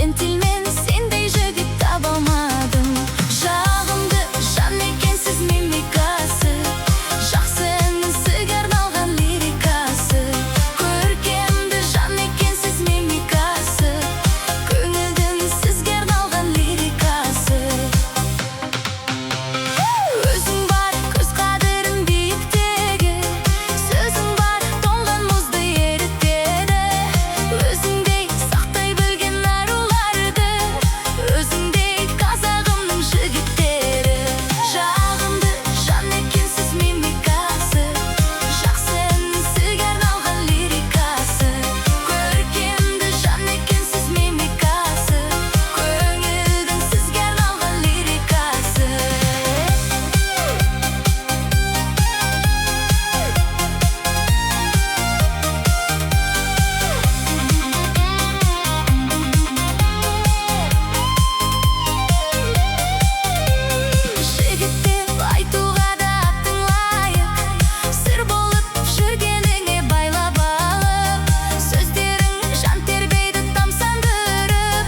Centilmen sendey jigit taба алмадым. Жағымды жан екенсіз мимикасы, жақсы інісіге арналған лирикасы. Көркемді жан екенсіз мимикасы, көңілдің сізге арналған лирикасы. Өзің бар көз қадірің биіктегі, сөзің бар тоңған мұзды ерітеді. Өзіңдей сақтай білген аруларды, өзіңдей қазағымның жігіттері. Жағымды жан екенсіз мимикасы, жақсы інісіге арналған лирикасы. Көркемді жан екенсіз мимикасы, көңілдің сізге арналған лирикасы. Жігіт деп айтуға да аттың лайық, сыр болып жүргеніңе байлап алып. Сөздерің жан тербейді тамсандырып,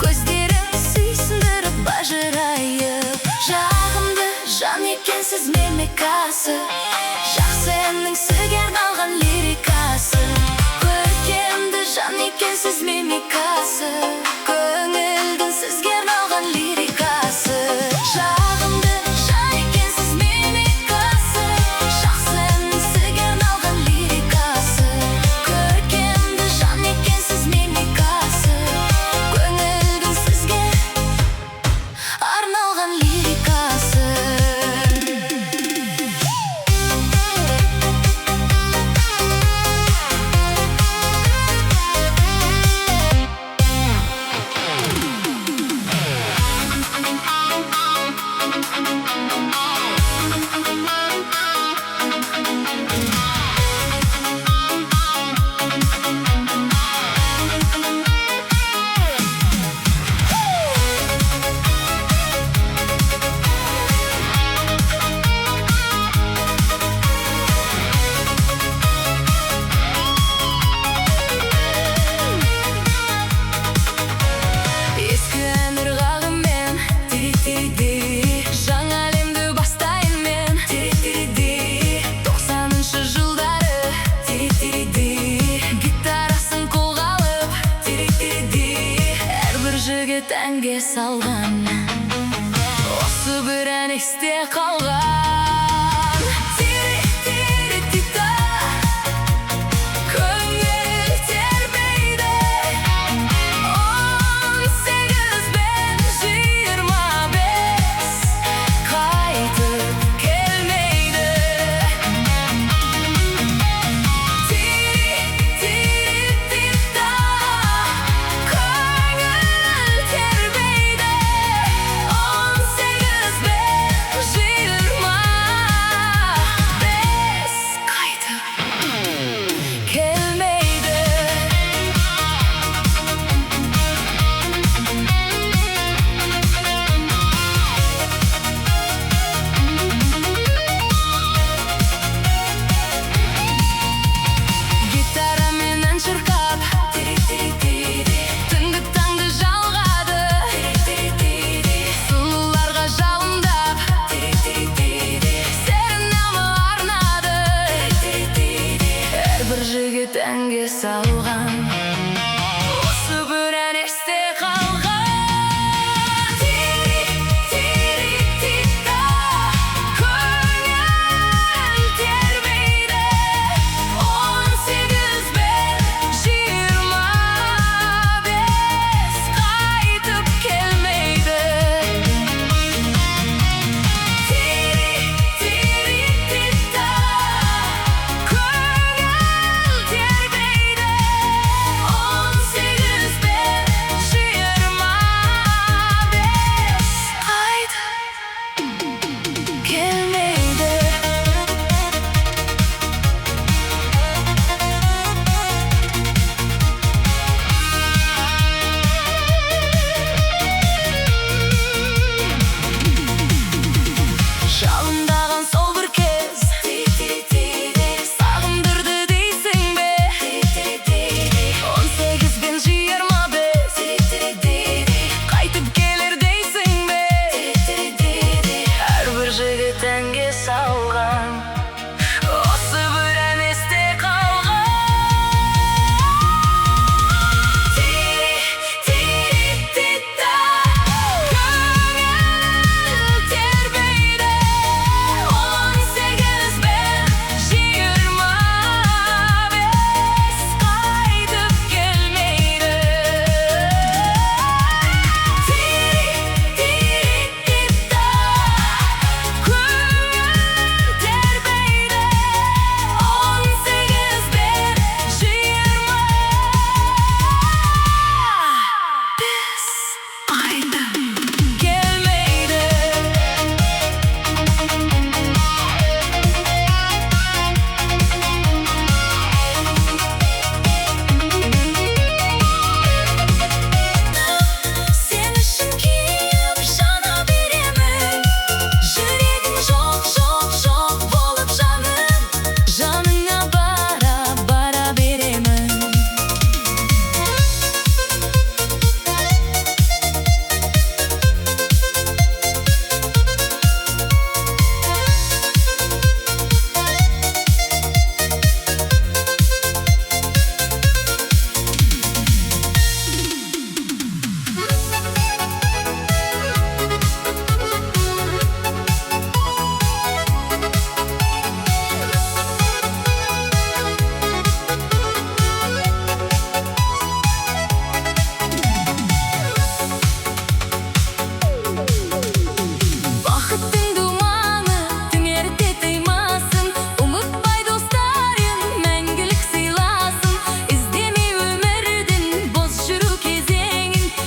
көздерің сүйсіндіріп бажырайып. Жағымды жан екенсіз мимикасы, жақсы інісіге арналған лирикасы. Көркемді жан екенсіз мимикасы, көңілдің сізге арналған лирикасы. Жағымды жан екенсіз мимикасы, жақсы інісіге арналған лирикасы. Көркемді жан екенсіз мимикасы, көңілдің сізге арналған лирикасы. Ескі ән ырғағымен тири-тири-ди, жаңа әлемді бастайын мен тири-тири-ди. 90-шы жылдары тири-тири-ди, гитарасын қолға алып тири-тири-ди. Әрбір жігіт әнге салған, осы бір ән есте қалған. Тири-тири-ти-та, көңіл тербейді. 18 бен 25 қайтып келмейді. Тири-тири-ти-та, көңіл тербейді. 18 бен 25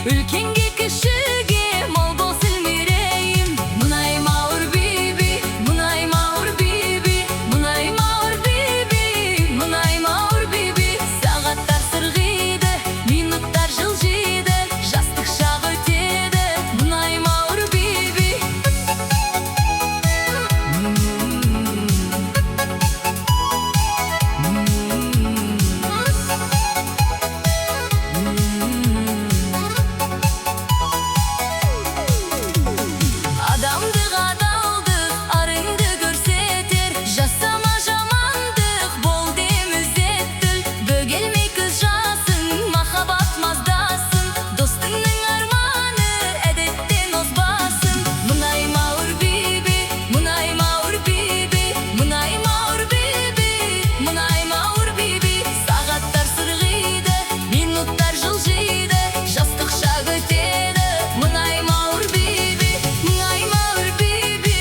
үлкенге кішіге мол болсын мерейім. Мұнайым ауыр биби, мұнайым ауыр биби, мұнайым ауыр биби, мұнайым ауыр биби. Сағаттар сырғиды, минуттар жылжиды, жастық шақ өтеді. Мұнайым ауыр биби. Адамдық адалдық арыңды көрсетер, жасама жамандық бол демізеттіл. Бөгелмей көз жасың, махаббат маздасын, достыңның арманы әдеттен озбасын. Мұнайым ауыр биби, мұнайым ауыр биби, мұнайым ауыр биби, мұнайым ауыр биби. Сағаттар сырғиды, минуттар жылжиды, жастық шақ өтеді. Мұнайым ауыр биби, мұнайым ауыр биби,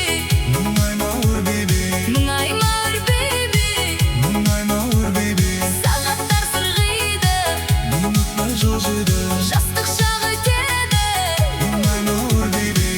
мұнайым ауыр биби, мұнайым ауыр биби. мұнайым ауыр биби. Сағаттар сырғиды, Минуттар жылжиды, жастық шақ өтеді. мұнайым ауыр биби.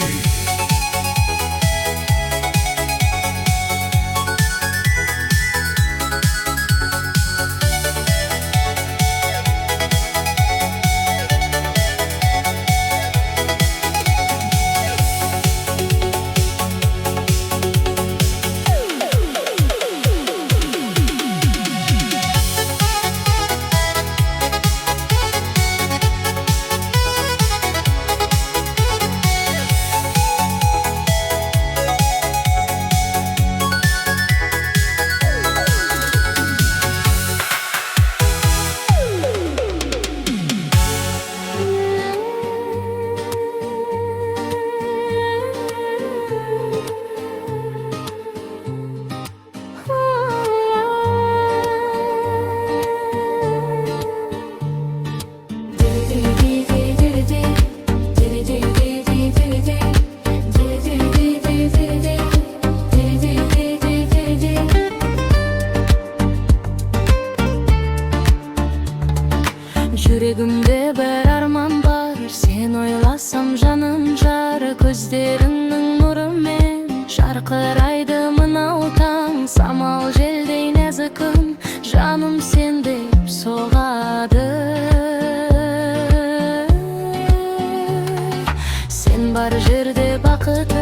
Жүрегімде бір арман бар, сен ойласам жаным жары. Көздеріңнің нұрымен жарқырайды мынау таң. Самал желдей нәзікім, жаным сен деп соғады. Сен бар жерде бақыт